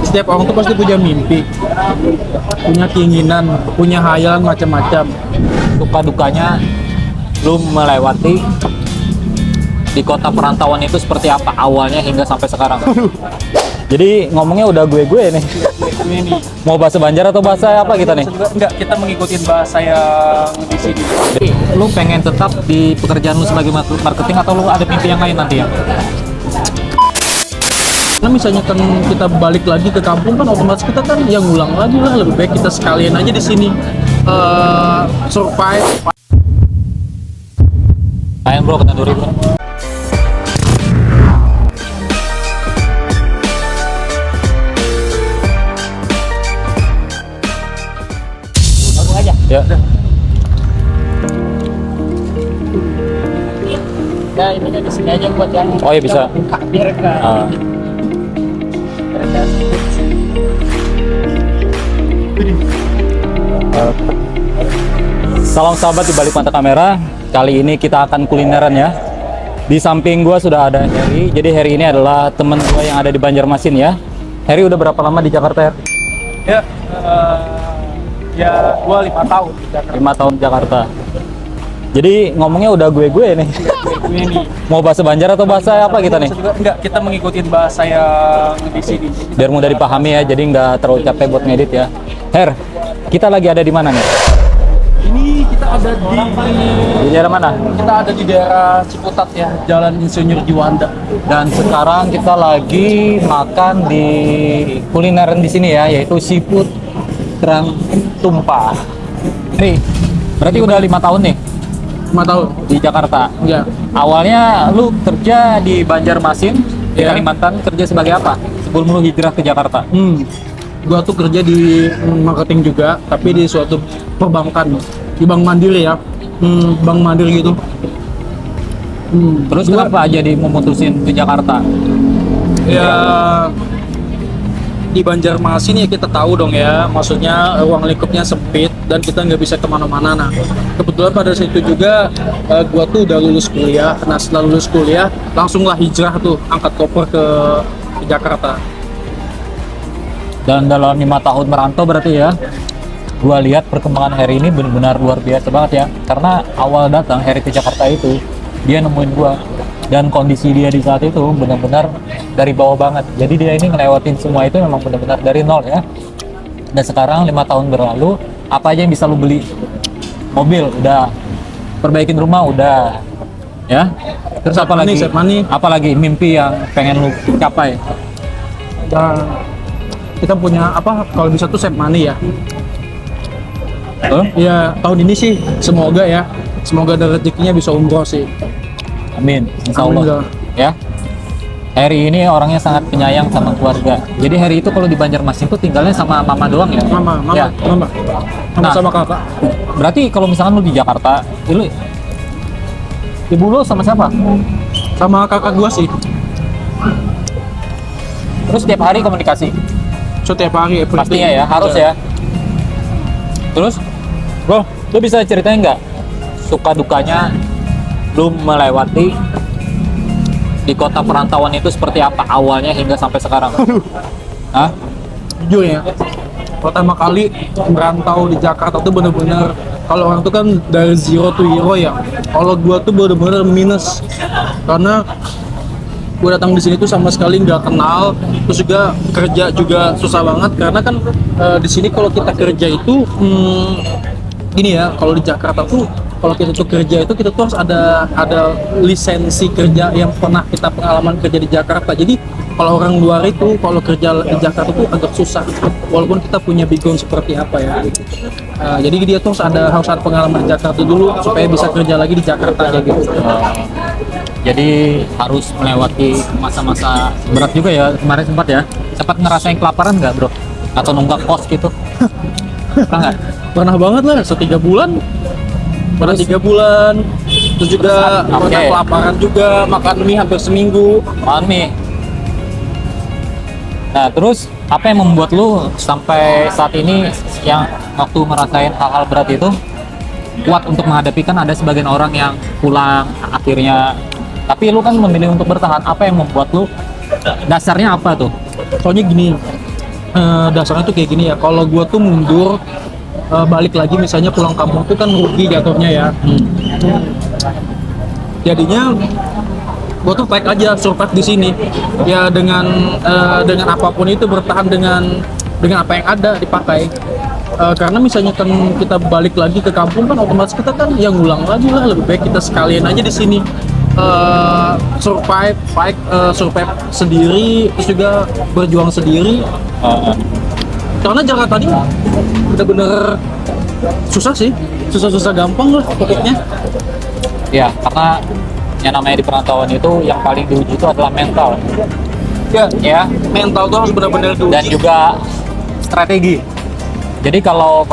setiap orang tuh pasti punya mimpi, punya keinginan, punya hayalan macam-macam. Suka dukanya lu melewati di kota perantauan itu seperti apa awalnya hingga sampai sekarang. Jadi ngomongnya udah gue nih. Ini Mau bahasa Banjar atau bahasa apa kita nih? enggak, kita mengikuti bahasa yang di sini. Jadi lu pengen tetap di pekerjaan lu sebagai marketing atau lu ada mimpi yang lain nanti ya? Nah misalnya kan kita balik lagi ke kampung kan otomatis kita kan yang ngulang lagi lah, lebih baik kita sekalian aja di sini survive. Main bro, kena 2000. Langsung aja. Ya. Ya ini kan di sini aja buat yang Oh iya bisa. biar enggak. Salam sahabat di balik mata kamera. Kali ini kita akan kulineran ya. Di samping gua sudah ada Heri. Jadi Heri ini adalah teman gua yang ada di Banjarmasin ya. Heri udah berapa lama di Jakarta, Her? Ya, ya gua 5 tahun di Jakarta. 5 tahun di Jakarta. Jadi ngomongnya udah gue nih. Ini Mau bahasa Banjar atau bahasa apa kita nih? enggak, kita mengikuti bahasa yang di sini. Biar mudah dipahami ya, jadi nggak terlalu capek buat ngedit ya. Her, kita lagi ada di mana nih? Ini kita ada Di daerah mana? kita ada di daerah Ciputat ya, Jalan Insinyur Juanda. Dan sekarang kita lagi makan di kulineran di sini ya, yaitu seafood kerang tumpah. Nih, berarti udah 5 tahun nih 5 tahun. di Jakarta. Ya. Awalnya lu kerja di Banjarmasin, di Ya. Kalimantan, kerja sebagai apa? Sebelum lu hijrah ke Jakarta. Gua tuh kerja di marketing juga, tapi di suatu perbankan, di Bank Mandiri ya. Bank Mandiri gitu. Terus Gua- kenapa jadi memutusin ke Jakarta? Ya di Banjarmasin ya kita tahu dong ya, maksudnya ruang lingkupnya sempit dan kita nggak bisa kemana-mana. Nah kebetulan pada saat itu juga gua tuh udah lulus kuliah. Nah setelah lulus kuliah langsunglah hijrah tuh, angkat koper ke Jakarta. Dan dalam 5 tahun merantau berarti ya, gua lihat perkembangan Heri ini benar-benar luar biasa banget ya. Karena awal datang Heri ke Jakarta itu, dia nemuin gua. Dan kondisi dia di saat itu benar-benar dari bawah banget. Jadi dia ini ngelewatin semua itu memang benar-benar dari nol ya. Dan sekarang 5 tahun berlalu, apa aja yang bisa lu beli? Mobil udah, perbaikin rumah udah, ya. Terus apa lagi? Save money. Apalagi mimpi yang pengen lu capai? Dan kita punya apa? Kalau bisa tuh save money ya. Ya tahun ini sih semoga ya, semoga ada rezekinya bisa umroh sih. Amin, insya Allah. Amin, Ya. Heri ini orangnya sangat penyayang sama keluarga. Jadi Heri itu kalau di Banjarmasin tuh tinggalnya sama mama doang ya? Mama, Ya. Nah. sama kakak. Berarti kalau misalkan lu di Jakarta, lu ibu lu sama siapa? Sama kakak gua sih. Terus tiap hari komunikasi? Setiap hari everyday. Pastinya ya, harus ya. Terus, bro, lu bisa ceritain nggak suka dukanya lu melewati di kota perantauan itu seperti apa awalnya hingga sampai sekarang? Hah? Jujur ya, pertama kali merantau di Jakarta tuh bener-bener, kalau orang tuh kan dari zero to hero ya. Kalau gua tuh bener-bener minus, karena gua datang di sini tuh sama sekali nggak kenal, terus juga kerja juga susah banget karena kan di sini kalau kita kerja itu gini ya, kalau di Jakarta tuh kalau kita tuh kerja itu kita tuh harus ada lisensi kerja yang pernah kita pengalaman kerja di Jakarta. Jadi kalau orang luar itu kalau kerja di Jakarta tuh agak susah, walaupun kita punya background seperti apa ya. Jadi dia tuh harus ada pengalaman di Jakarta dulu supaya bisa kerja lagi di Jakarta aja gitu. Jadi harus melewati masa-masa berat juga ya kemarin sempat ya. Sempat ngerasain kelaparan nggak bro? Atau nunggak kos gitu? Pernah nggak? Pernah banget lah, 3 bulan. Pernah 3 bulan. Terus juga Oke. pernah kelaparan juga, makan mie hampir seminggu. Mami. Nah terus apa yang membuat lu sampai saat ini yang waktu ngerasain hal-hal berat itu kuat untuk menghadapi? Kan ada sebagian orang yang pulang akhirnya, tapi lu kan memilih untuk bertahan. Apa yang membuat lu, dasarnya apa tuh? Soalnya gini, dasarnya tuh kayak gini ya. Kalau gua tuh mundur balik lagi misalnya pulang kampung tuh kan rugi jatuhnya ya. Jadinya gua tuh fight aja survive di sini ya dengan apapun itu, bertahan dengan apa yang ada dipakai. Karena misalnya kan kita balik lagi ke kampung kan otomatis kita kan yang ngulang lagi lah, lebih baik kita sekalian aja di sini survive sendiri, terus juga berjuang sendiri. Karena Jakarta ini bener-bener susah sih, susah gampang lah pokoknya. Ya, karena yang namanya di perantauan itu yang paling diuji itu adalah mental. Ya, Mental tuh harus benar-benar diuji. dan juga strategi. Jadi kalau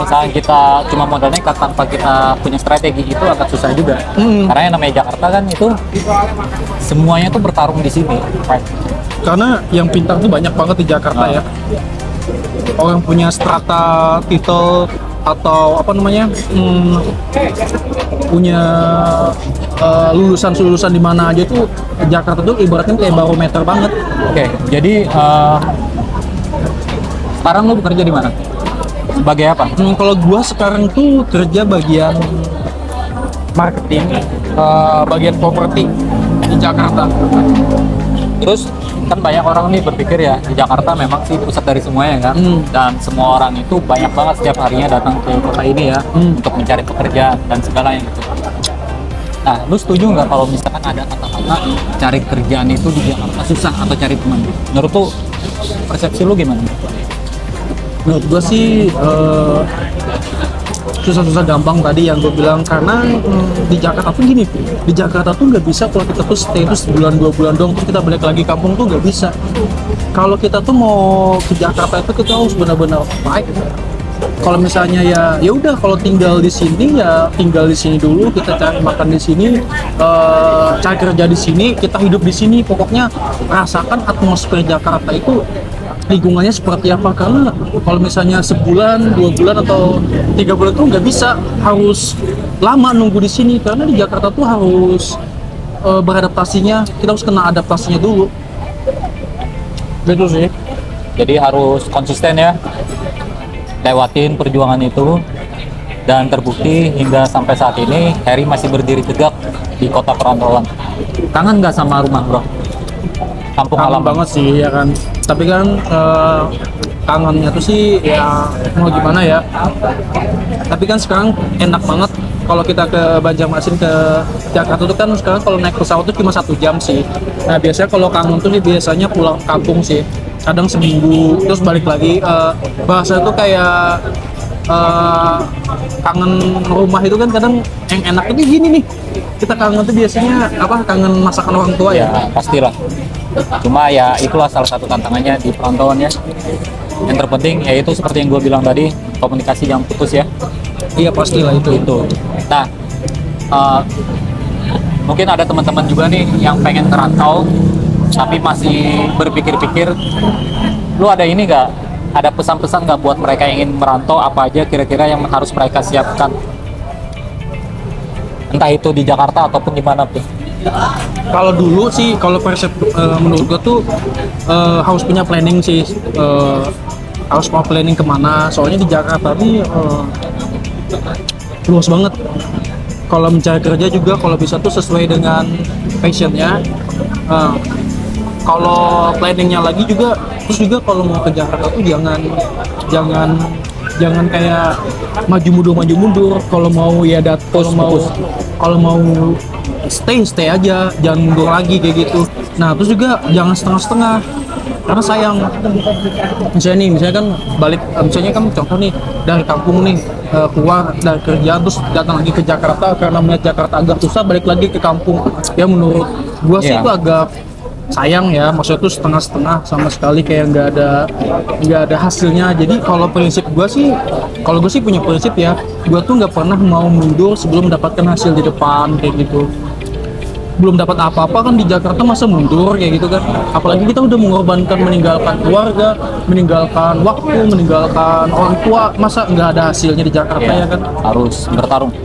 misalnya kita cuma modal nekat tanpa kita punya strategi itu agak susah juga. Karena yang namanya Jakarta kan itu semuanya tuh bertarung di sini. Right? Karena yang pintar tuh banyak banget di Jakarta ya. Orang punya strata titel atau apa namanya, punya lulusan di mana aja tuh. Jakarta tuh ibaratnya kayak barometer banget. Oke, jadi sekarang lu bekerja di mana? Sebagai apa? Kalau gua sekarang tuh kerja bagian marketing, bagian properti di Jakarta. Terus kan banyak orang nih berpikir ya di Jakarta memang sih pusat dari semuanya kan, dan semua orang itu banyak banget setiap harinya datang ke kota ini ya untuk mencari pekerjaan dan segalanya gitu. Nah, lu setuju nggak kalau misalkan ada kata-kata cari kerjaan itu di Jakarta susah atau cari teman? Menurut lu persepsi lu gimana? Menurut gue sih susah-susah gampang tadi yang gue bilang, karena di Jakarta tuh gini, di Jakarta tuh nggak bisa kalau kita tuh stay tuh sebulan 2 bulan dong terus kita balik lagi kampung tuh nggak bisa. Kalau kita tuh mau ke Jakarta itu kita harus benar-benar fight. Kalau misalnya ya udah, kalau tinggal di sini ya tinggal di sini dulu, kita cari makan di sini, cari kerja di sini, kita hidup di sini, pokoknya rasakan atmosfer Jakarta itu lingkungannya seperti apa. Karena kalau misalnya sebulan 2 bulan atau 3 bulan tuh nggak bisa, harus lama nunggu di sini, karena di Jakarta tuh harus beradaptasinya, kita harus kena adaptasinya dulu gitu sih. Jadi harus konsisten ya, lewatin perjuangan itu, dan terbukti hingga sampai saat ini Harry masih berdiri tegak di kota perantauan. Kangen nggak sama rumah bro? Kampung Kangen halaman banget sih ya kan, tapi kan kangennya tuh sih ya mau gimana ya, tapi kan sekarang enak banget kalau kita ke Banjarmasin ke Jakarta tuh kan sekarang kalau naik pesawat tuh cuma 1 jam sih. Nah biasanya kalau kangen tuh biasanya pulang kampung sih, kadang seminggu terus balik lagi. Bahasa tuh kayak kangen rumah itu kan kadang yang enak itu gini nih, kita kangen tuh biasanya apa, kangen masakan orang tua ya ya. pastilah. Cuma ya itulah salah satu tantangannya di perantauan ya. Yang terpenting yaitu seperti yang gue bilang tadi, komunikasi yang putus ya. Iya pastilah itu. Nah, mungkin ada teman-teman juga nih yang pengen ngerantau tapi masih berpikir-pikir. Lu ada ini nggak? Ada pesan-pesan nggak buat mereka yang ingin merantau, apa aja kira-kira yang harus mereka siapkan? Entah itu di Jakarta ataupun dimanapun. Kalau dulu sih, kalau menurut gua tuh harus punya planning sih, harus mau planning kemana. Soalnya di Jakarta nih luas banget. Kalau mencari kerja juga kalau bisa tuh sesuai dengan passionnya. Kalau planningnya lagi juga, terus juga kalau mau ke Jakarta tuh jangan kayak maju mundur. Kalau mau ya kalau mau stay aja, jangan mundur lagi kayak gitu. Nah terus juga jangan setengah-setengah, karena sayang. Misalnya kan balik, misalnya kan contoh nih dari kampung nih keluar dari kerjaan terus datang lagi ke Jakarta, karena melihat Jakarta agak susah, balik lagi ke kampung. Ya menurut gua sih itu agak sayang ya, maksudnya tuh setengah-setengah sama sekali, kayak nggak ada hasilnya. Jadi kalau gue sih punya prinsip ya, gue tuh nggak pernah mau mundur sebelum mendapatkan hasil di depan kayak gitu. Belum dapat apa-apa kan di Jakarta, masa mundur kayak gitu kan. Apalagi kita udah mengorbankan, meninggalkan keluarga, meninggalkan waktu, meninggalkan orang tua, masa nggak ada hasilnya di Jakarta ya kan. Harus bertarung.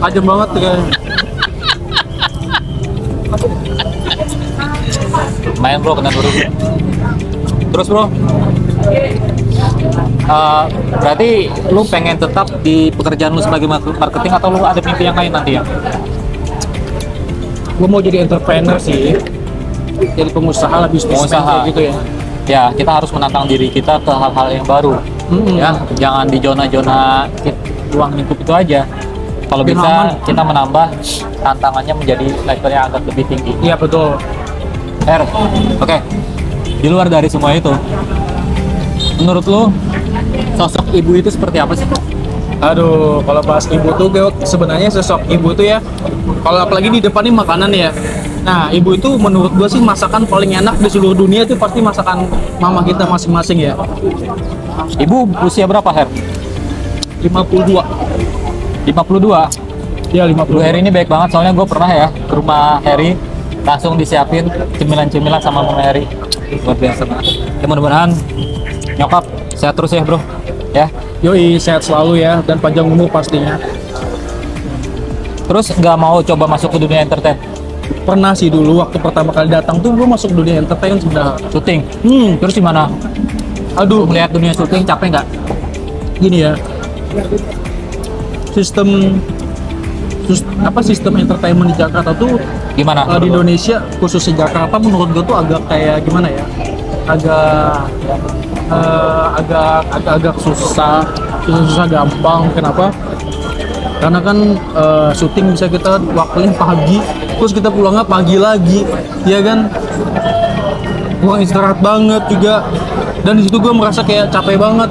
Tajam banget kayaknya. Main bro, kena bro. Terus bro, berarti lu pengen tetap di pekerjaan lu sebagai marketing atau lu ada mimpi yang lain nanti ya? Gue mau jadi entrepreneur sih, jadi pengusaha lah, bisnismen kayak gitu ya. Ya, kita harus menantang diri kita ke hal-hal yang baru. Ya, jangan di zona-zona ruang lingkup itu aja. Kalau Bikin bisa aman. kita menambah tantangannya menjadi level yang agak lebih tinggi. Iya betul. Oke. Di luar dari semua itu, menurut lu sosok ibu itu seperti apa sih? Aduh, kalau bahas ibu tuh, sebenarnya sosok ibu tuh ya, kalau apalagi di depan ini makanan ya. Nah, ibu itu menurut gua sih masakan paling enak di seluruh dunia itu pasti masakan mama kita masing-masing ya. Ibu usia berapa, Her? 52. 52. Ya, Lu 52. Harry ini baik banget, soalnya gue pernah ya ke rumah Harry, langsung disiapin cemilan-cemilan sama Mama Harry. Luar biasa banget. Ya, mudah-mudahan nyokap sehat terus ya bro. Ya. Yoi, sehat selalu ya, dan panjang umur pastinya. Terus nggak mau coba masuk ke dunia entertain? Pernah sih dulu, waktu pertama kali datang tuh gue masuk dunia entertain sebenarnya. Syuting. Terus gimana? Aduh, Melihat dunia syuting capek nggak? gini ya. Sistem entertainment di Jakarta tuh Gimana? di Indonesia khususnya Jakarta menurut gue tuh agak kayak gimana ya, agak susah gampang. Kenapa? Karena kan syuting bisa kita waktunya pagi, terus kita pulangnya pagi lagi, ya kan? Gua istirahat banget juga, dan di situ gue merasa kayak capek banget.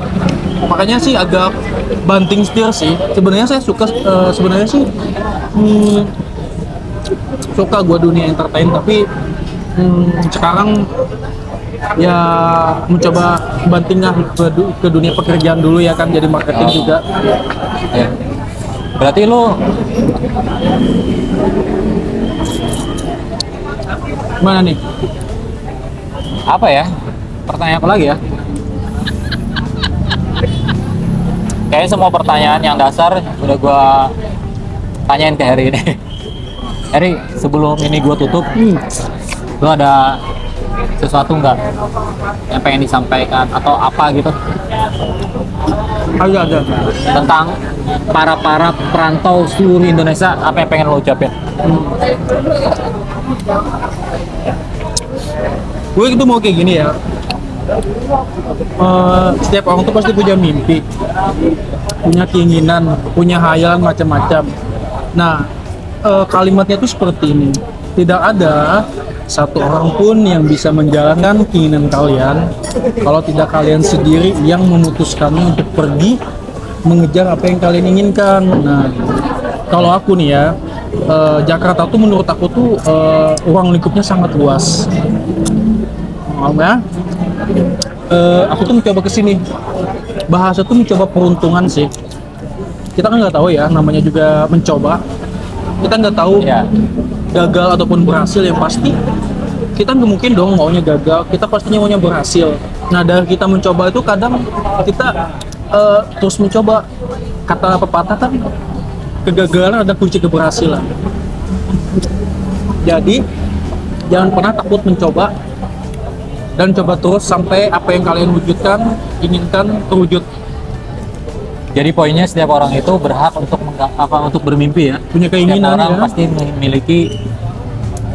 Makanya sih agak banting setir sih. Sebenarnya saya suka, suka gue dunia entertain, tapi sekarang ya mencoba bantingnya ke dunia pekerjaan dulu ya kan, jadi marketing juga. Ya. Berarti lu Gimana nih? apa ya? Pertanyaan apa lagi ya? Kayaknya semua pertanyaan yang dasar udah gua tanyain ke Harry ini. Harry, sebelum ini gua tutup, lu ada sesuatu nggak yang pengen disampaikan atau apa gitu Ada. tentang para perantau seluruh Indonesia, apa yang pengen lo ucapin? Gue itu mau kayak gini ya. Setiap orang tuh pasti punya mimpi, punya keinginan, punya hayalan macam-macam. Nah, kalimatnya tuh seperti ini: tidak ada satu orang pun yang bisa menjalankan keinginan kalian kalau tidak kalian sendiri yang memutuskannya untuk pergi mengejar apa yang kalian inginkan. Nah, kalau aku nih ya, Jakarta tuh menurut aku tuh ruang lingkupnya sangat luas. Ya, aku tuh mencoba kesini. Bahasa tuh mencoba peruntungan sih. Kita kan nggak tahu ya, namanya juga mencoba. Kita nggak tahu Ya. gagal ataupun berhasil. Yang pasti kita nggak mungkin dong maunya gagal. Kita pastinya maunya berhasil. Nah, dari kita mencoba itu kadang kita terus mencoba. Kata pepatah kan, kegagalan ada kunci keberhasilan. Jadi jangan pernah takut mencoba, dan coba terus sampai apa yang kalian inginkan terwujud. Jadi poinnya setiap orang itu berhak untuk bermimpi ya. Punya keinginan Setiap orang ya. pasti memiliki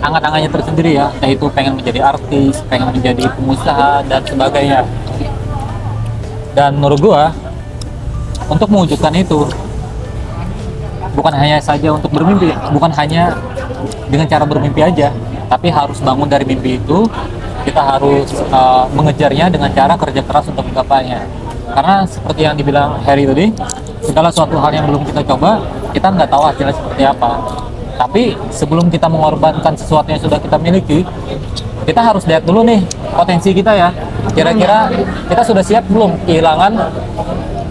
angan-angannya tersendiri ya, yaitu pengen menjadi artis, pengen menjadi pengusaha dan sebagainya. Dan menurut gua, untuk mewujudkan itu bukan hanya saja untuk bermimpi, bukan hanya dengan cara bermimpi aja, tapi harus bangun dari mimpi itu. Kita harus mengejarnya dengan cara kerja keras untuk menggapainya. Karena seperti yang dibilang Harry tadi, segala suatu hal yang belum kita coba, kita nggak tahu hasilnya seperti apa. Tapi sebelum kita mengorbankan sesuatu yang sudah kita miliki, kita harus lihat dulu nih potensi kita ya. Kira-kira kita sudah siap belum kehilangan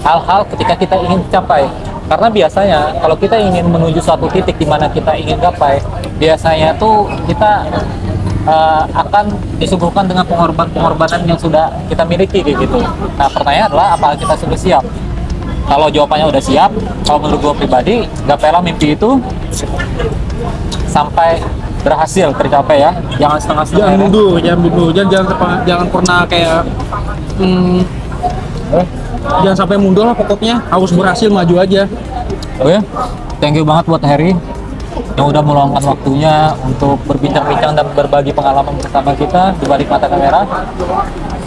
hal-hal ketika kita ingin capai. Karena biasanya kalau kita ingin menuju suatu titik di mana kita ingin capai, biasanya tuh kita akan disuguhkan dengan pengorbanan yang sudah kita miliki kayak gitu. Nah, pertanyaan adalah apakah kita sudah siap? Kalau jawabannya udah siap, kalau menurut gue pribadi, gapailah mimpi itu sampai berhasil tercapai ya. Jangan setengah-setengah. Jangan ya. mundur, jangan pernah kayak jangan sampai mundur lah, pokoknya harus berhasil, maju aja. Oke, thank you banget buat Harry yang udah meluangkan waktunya untuk berbincang-bincang dan berbagi pengalaman bersama kita di balik mata kamera.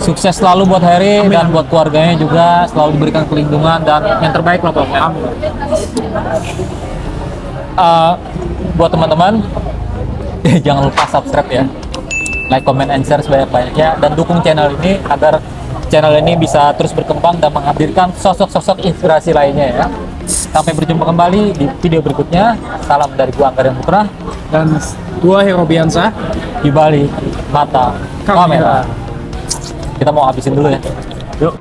Sukses selalu buat Harry dan buat keluarganya juga, selalu diberikan perlindungan dan yang terbaik lah pokoknya. Buat teman-teman, jangan lupa subscribe ya, like, comment, and share sebanyak-banyaknya, dan dukung channel ini agar channel ini bisa terus berkembang dan menghadirkan sosok-sosok inspirasi lainnya ya. Sampai berjumpa kembali di video berikutnya. Salam dari gua Angga Putra Dan gua Hero Biansa di balik mata kamera. Kita mau habisin dulu ya. Yuk.